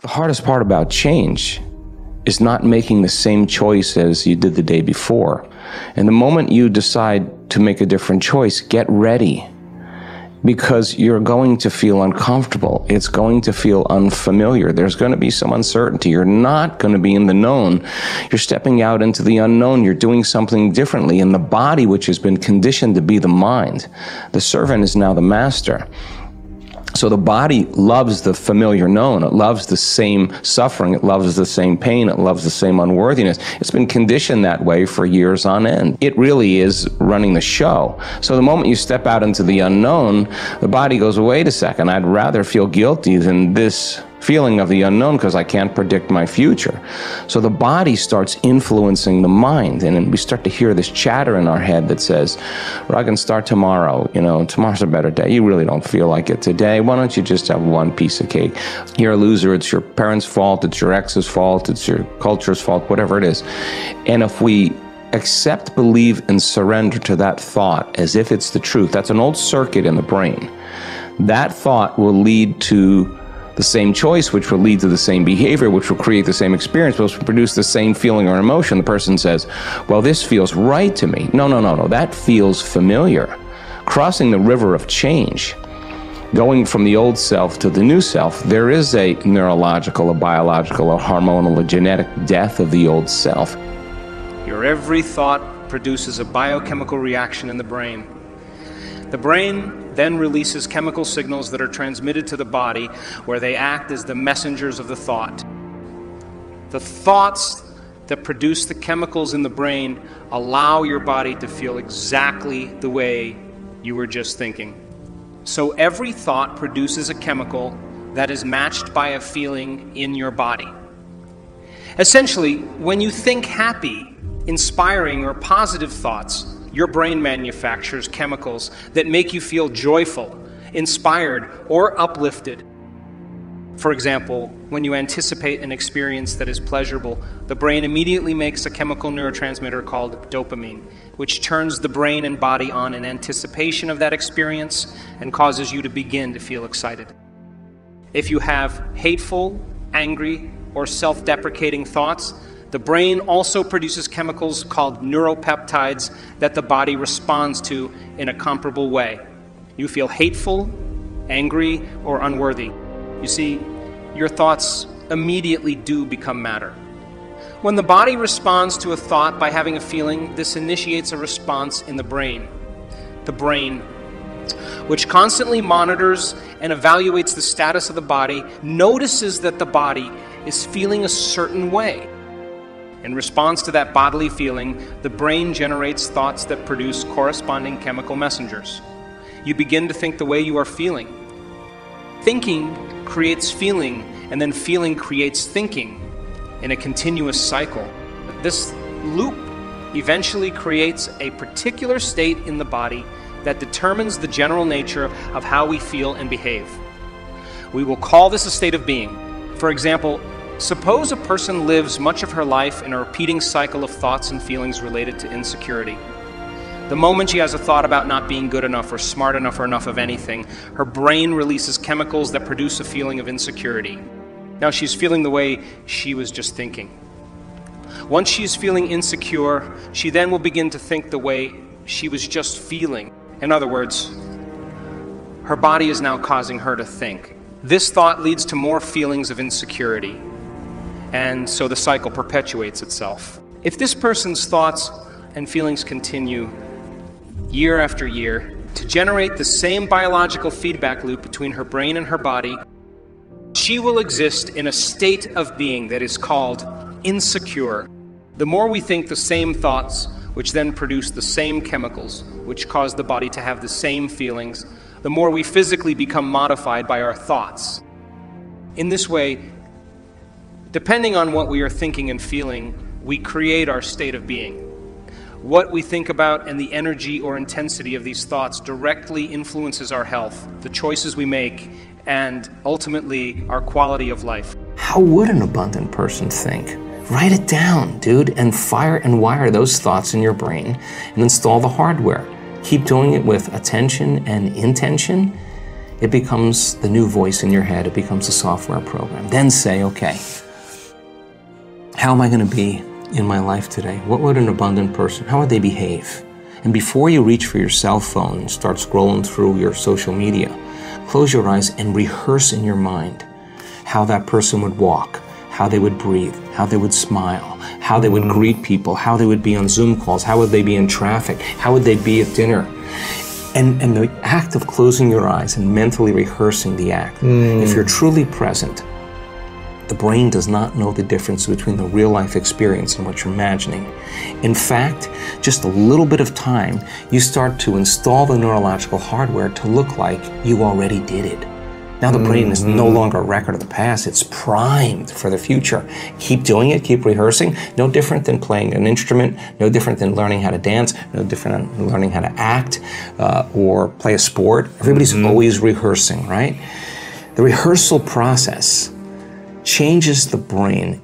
The hardest part about change is not making the same choice as you did the day before. And the moment you decide to make a different choice, get ready, because you're going to feel uncomfortable. It's going to feel unfamiliar. There's going to be some uncertainty. You're not going to be in the known. You're stepping out into the unknown. You're doing something differently. And the body, which has been conditioned to be the mind, the servant is now the master. So the body loves the familiar known. It loves the same suffering. It loves the same pain. It loves the same unworthiness. It's been conditioned that way for years on end. It really is running the show. So the moment you step out into the unknown, the body goes, wait a second, I'd rather feel guilty than this feeling of the unknown because I can't predict my future. So the body starts influencing the mind, and then we start to hear this chatter in our head that says, well, I can start tomorrow, tomorrow's a better day. You really don't feel like it today. Why don't you just have one piece of cake? You're a loser. It's your parents' fault. It's your ex's fault. It's your culture's fault, whatever it is. And if we accept, believe, and surrender to that thought as if it's the truth, that's an old circuit in the brain. That thought will lead to the same choice, which will lead to the same behavior, which will create the same experience, which will produce the same feeling or emotion. The person says, well, this feels right to me. No, that feels familiar. Crossing the river of change, going from the old self to the new self, there is a neurological, a biological, a hormonal, a genetic death of the old self. Your every thought produces a biochemical reaction in the brain. The brain then releases chemical signals that are transmitted to the body, where they act as the messengers of the thought. The thoughts that produce the chemicals in the brain allow your body to feel exactly the way you were just thinking. So every thought produces a chemical that is matched by a feeling in your body. Essentially, when you think happy, inspiring, or positive thoughts, your brain manufactures chemicals that make you feel joyful, inspired, or uplifted. For example, when you anticipate an experience that is pleasurable, the brain immediately makes a chemical neurotransmitter called dopamine, which turns the brain and body on in anticipation of that experience and causes you to begin to feel excited. If you have hateful, angry, or self-deprecating thoughts, the brain also produces chemicals called neuropeptides that the body responds to in a comparable way. You feel hateful, angry, or unworthy. You see, your thoughts immediately do become matter. When the body responds to a thought by having a feeling, this initiates a response in the brain. The brain, which constantly monitors and evaluates the status of the body, notices that the body is feeling a certain way. In response to that bodily feeling, the brain generates thoughts that produce corresponding chemical messengers. You begin to think the way you are feeling. Thinking creates feeling, and then feeling creates thinking in a continuous cycle. This loop eventually creates a particular state in the body that determines the general nature of how we feel and behave. We will call this a state of being. For example, suppose a person lives much of her life in a repeating cycle of thoughts and feelings related to insecurity. The moment she has a thought about not being good enough or smart enough or enough of anything, her brain releases chemicals that produce a feeling of insecurity. Now she's feeling the way she was just thinking. Once she's feeling insecure, she then will begin to think the way she was just feeling. In other words, her body is now causing her to think. This thought leads to more feelings of insecurity. And so the cycle perpetuates itself. If this person's thoughts and feelings continue year after year to generate the same biological feedback loop between her brain and her body, she will exist in a state of being that is called insecure. The more we think the same thoughts, which then produce the same chemicals, which cause the body to have the same feelings, the more we physically become modified by our thoughts. In this way, depending on what we are thinking and feeling, we create our state of being. What we think about and the energy or intensity of these thoughts directly influences our health, the choices we make, and ultimately our quality of life. How would an abundant person think? Write it down, dude, and fire and wire those thoughts in your brain and install the hardware. Keep doing it with attention and intention. It becomes the new voice in your head. It becomes a software program. Then say, okay, how am I going to be in my life today? What would an abundant person, how would they behave? And before you reach for your cell phone and start scrolling through your social media, close your eyes and rehearse in your mind how that person would walk, how they would breathe, how they would smile, how they would greet people, how they would be on Zoom calls, how would they be in traffic, how would they be at dinner. And the act of closing your eyes and mentally rehearsing the act, if you're truly present, the brain does not know the difference between the real life experience and what you're imagining. In fact, just a little bit of time, you start to install the neurological hardware to look like you already did it. Now the brain is no longer a record of the past, it's primed for the future. Keep doing it, keep rehearsing, no different than playing an instrument, no different than learning how to dance, no different than learning how to act or play a sport. Everybody's always rehearsing, right? The rehearsal process changes the brain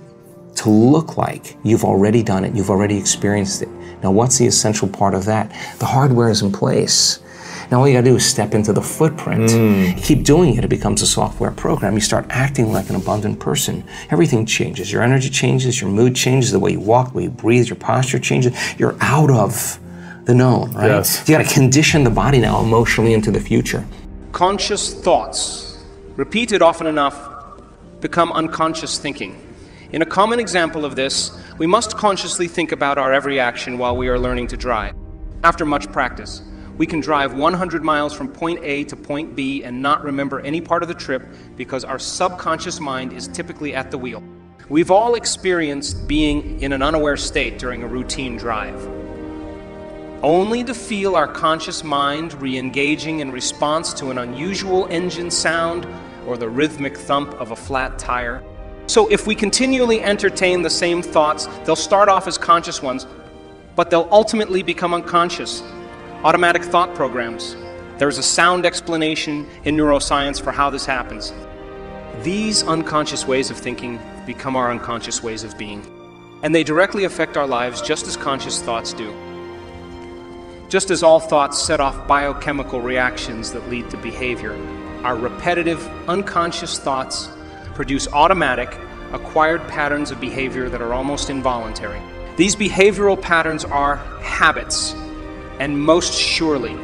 to look like you've already done it, you've already experienced it. Now what's the essential part of that? The hardware is in place. Now all you gotta do is step into the footprint. Keep doing it, it becomes a software program. You start acting like an abundant person. Everything changes. Your energy changes, your mood changes, the way you walk, the way you breathe, your posture changes. You're out of the known, right? Yes. You gotta condition the body now emotionally into the future. Conscious thoughts, repeated often enough, become unconscious thinking. In a common example of this, we must consciously think about our every action while we are learning to drive. After much practice, we can drive 100 miles from point A to point B and not remember any part of the trip because our subconscious mind is typically at the wheel. We've all experienced being in an unaware state during a routine drive, only to feel our conscious mind re-engaging in response to an unusual engine sound or the rhythmic thump of a flat tire. So if we continually entertain the same thoughts, they'll start off as conscious ones, but they'll ultimately become unconscious. Automatic thought programs. There's a sound explanation in neuroscience for how this happens. These unconscious ways of thinking become our unconscious ways of being, and they directly affect our lives just as conscious thoughts do. Just as all thoughts set off biochemical reactions that lead to behavior, our repetitive, unconscious thoughts produce automatic, acquired patterns of behavior that are almost involuntary. These behavioral patterns are habits, and most surely,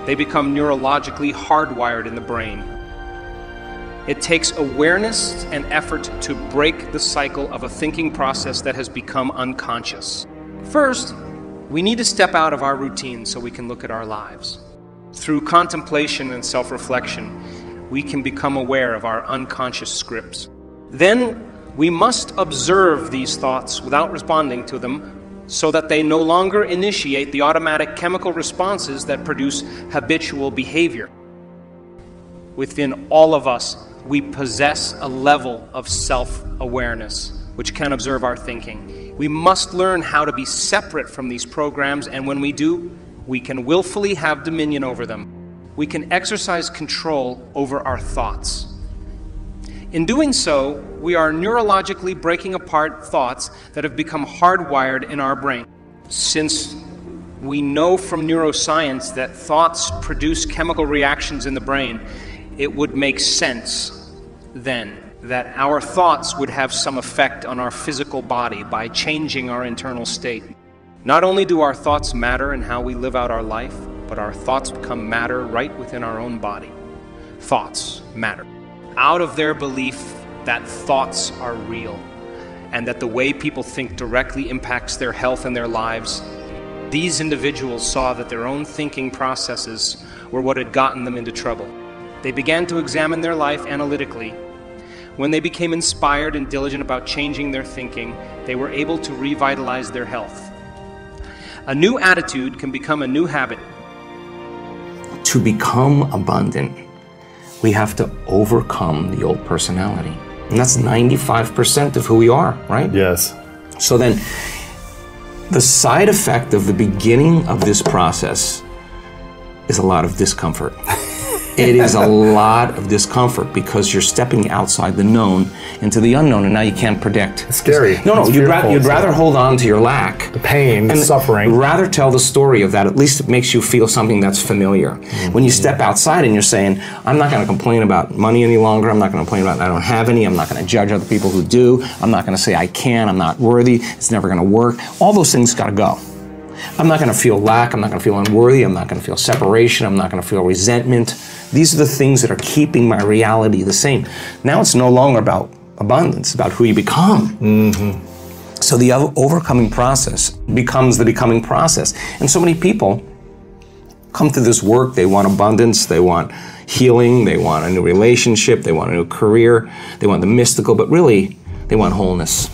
they become neurologically hardwired in the brain. It takes awareness and effort to break the cycle of a thinking process that has become unconscious. First, we need to step out of our routine so we can look at our lives. Through contemplation and self-reflection, we can become aware of our unconscious scripts. Then, we must observe these thoughts without responding to them so that they no longer initiate the automatic chemical responses that produce habitual behavior. Within all of us, we possess a level of self-awareness which can observe our thinking. We must learn how to be separate from these programs, and when we do, we can willfully have dominion over them. We can exercise control over our thoughts. In doing so, we are neurologically breaking apart thoughts that have become hardwired in our brain. Since we know from neuroscience that thoughts produce chemical reactions in the brain, it would make sense then that our thoughts would have some effect on our physical body by changing our internal state. Not only do our thoughts matter in how we live out our life, but our thoughts become matter right within our own body. Thoughts matter. Out of their belief that thoughts are real and that the way people think directly impacts their health and their lives, these individuals saw that their own thinking processes were what had gotten them into trouble. They began to examine their life analytically. When they became inspired and diligent about changing their thinking, they were able to revitalize their health. A new attitude can become a new habit. To become abundant, we have to overcome the old personality. And that's 95% of who we are, right? Yes. So then, the side effect of the beginning of this process is a lot of discomfort. It is a lot of discomfort because you're stepping outside the known into the unknown, and now you can't predict. It's scary. No, you'd rather hold on to your lack. The pain, the suffering. Rather tell the story of that. At least it makes you feel something that's familiar. When you step outside and you're saying, I'm not going to complain about money any longer. I'm not going to complain about I don't have any. I'm not going to judge other people who do. I'm not going to say I can. I'm not worthy. It's never going to work. All those things got to go. I'm not going to feel lack. I'm not going to feel unworthy. I'm not going to feel separation. I'm not going to feel resentment. These are the things that are keeping my reality the same. Now it's no longer about abundance, about who you become. So the overcoming process becomes the becoming process. And so many people come to this work. They want abundance. They want healing. They want a new relationship. They want a new career. They want the mystical, but really they want wholeness.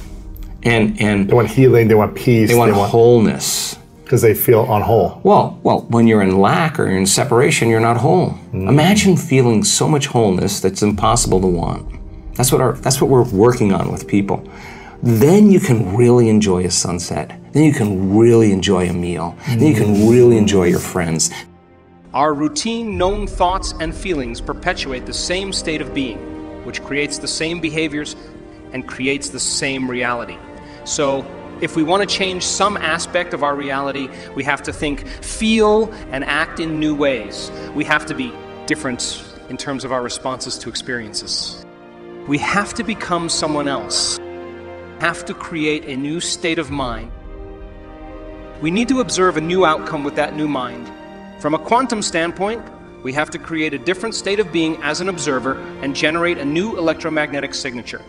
And they want healing. They want peace. They want wholeness. Because they feel unwhole. Well, when you're in lack or you're in separation, you're not whole. Imagine feeling so much wholeness that's impossible to want. That's what we're working on with people. Then you can really enjoy a sunset. Then you can really enjoy a meal. Then you can really enjoy your friends. Our routine, known thoughts and feelings perpetuate the same state of being, which creates the same behaviors and creates the same reality. So, if we want to change some aspect of our reality, we have to think, feel, and act in new ways. We have to be different in terms of our responses to experiences. We have to become someone else. We have to create a new state of mind. We need to observe a new outcome with that new mind. From a quantum standpoint, we have to create a different state of being as an observer and generate a new electromagnetic signature.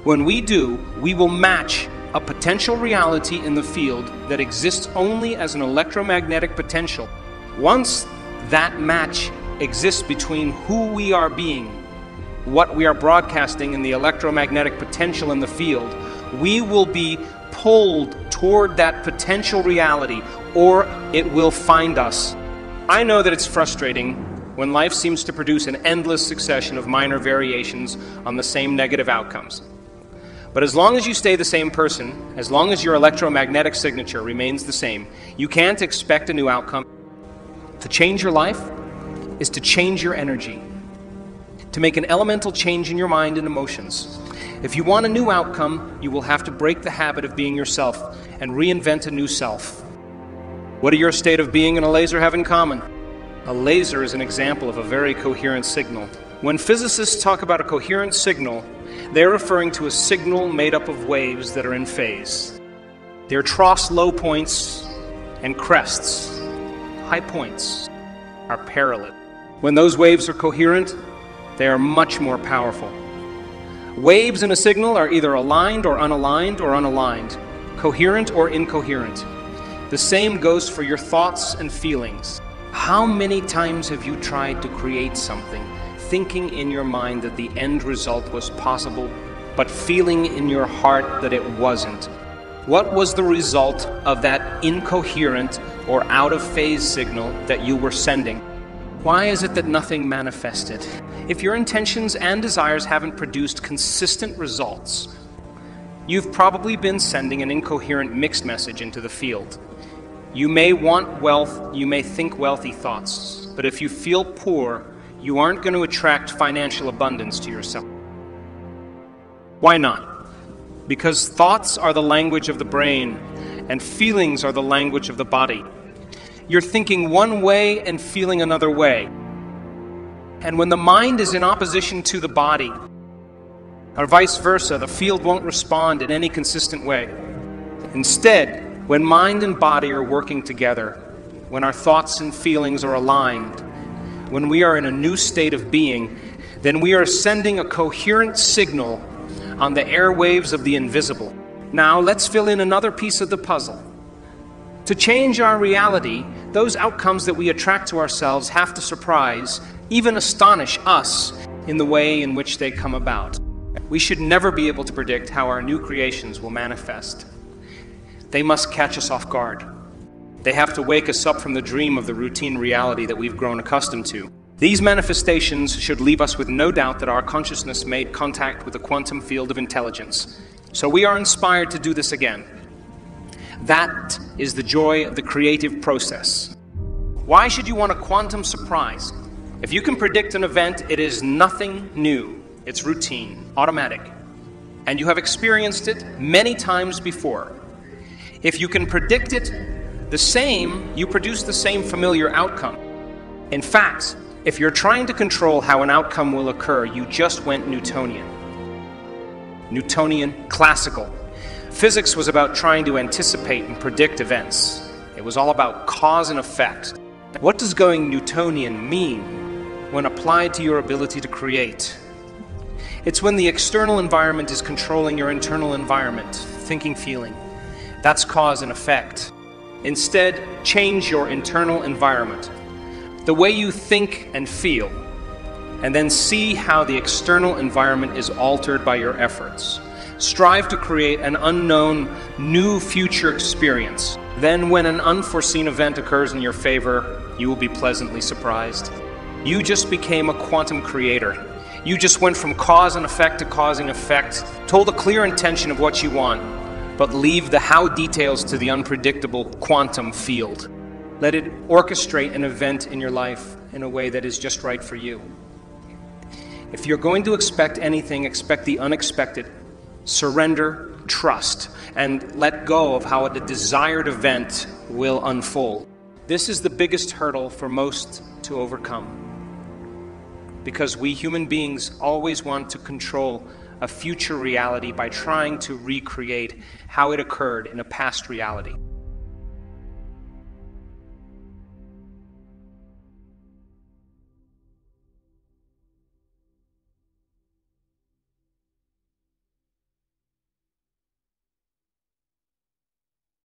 When we do, we will match a potential reality in the field that exists only as an electromagnetic potential. Once that match exists between who we are being, what we are broadcasting in the electromagnetic potential in the field, we will be pulled toward that potential reality, or it will find us. I know that it's frustrating when life seems to produce an endless succession of minor variations on the same negative outcomes. But as long as you stay the same person, as long as your electromagnetic signature remains the same, you can't expect a new outcome. To change your life is to change your energy, to make an elemental change in your mind and emotions. If you want a new outcome, you will have to break the habit of being yourself and reinvent a new self. What do your state of being and a laser have in common? A laser is an example of a very coherent signal. When physicists talk about a coherent signal, they're referring to a signal made up of waves that are in phase. Their troughs, low points, and crests, high points, are parallel. When those waves are coherent, they are much more powerful. Waves in a signal are either aligned or unaligned, coherent or incoherent. The same goes for your thoughts and feelings. How many times have you tried to create something, thinking in your mind that the end result was possible, but feeling in your heart that it wasn't? What was the result of that incoherent or out-of-phase signal that you were sending? Why is it that nothing manifested? If your intentions and desires haven't produced consistent results, you've probably been sending an incoherent mixed message into the field. You may want wealth, you may think wealthy thoughts, but if you feel poor, you aren't going to attract financial abundance to yourself. Why not? Because thoughts are the language of the brain, and feelings are the language of the body. You're thinking one way and feeling another way. And when the mind is in opposition to the body, or vice versa, the field won't respond in any consistent way. Instead, when mind and body are working together, when our thoughts and feelings are aligned, when we are in a new state of being, then we are sending a coherent signal on the airwaves of the invisible. Now, let's fill in another piece of the puzzle. To change our reality, those outcomes that we attract to ourselves have to surprise, even astonish us in the way in which they come about. We should never be able to predict how our new creations will manifest. They must catch us off guard. They have to wake us up from the dream of the routine reality that we've grown accustomed to. These manifestations should leave us with no doubt that our consciousness made contact with the quantum field of intelligence. So we are inspired to do this again. That is the joy of the creative process. Why should you want a quantum surprise? If you can predict an event, it is nothing new. It's routine, automatic. And you have experienced it many times before. If you can predict it the same, you produce the same familiar outcome. In fact, if you're trying to control how an outcome will occur, you just went Newtonian. Newtonian, classical. Physics was about trying to anticipate and predict events. It was all about cause and effect. What does going Newtonian mean when applied to your ability to create? It's when the external environment is controlling your internal environment, thinking, feeling. That's cause and effect. Instead, change your internal environment, the way you think and feel, and then see how the external environment is altered by your efforts. Strive to create an unknown, new future experience. Then when an unforeseen event occurs in your favor, you will be pleasantly surprised. You just became a quantum creator. You just went from cause and effect to causing effect, told a clear intention of what you want, but leave the how details to the unpredictable quantum field. Let it orchestrate an event in your life in a way that is just right for you. If you're going to expect anything, expect the unexpected. Surrender, trust, and let go of how the desired event will unfold. This is the biggest hurdle for most to overcome. Because we human beings always want to control a future reality by trying to recreate how it occurred in a past reality.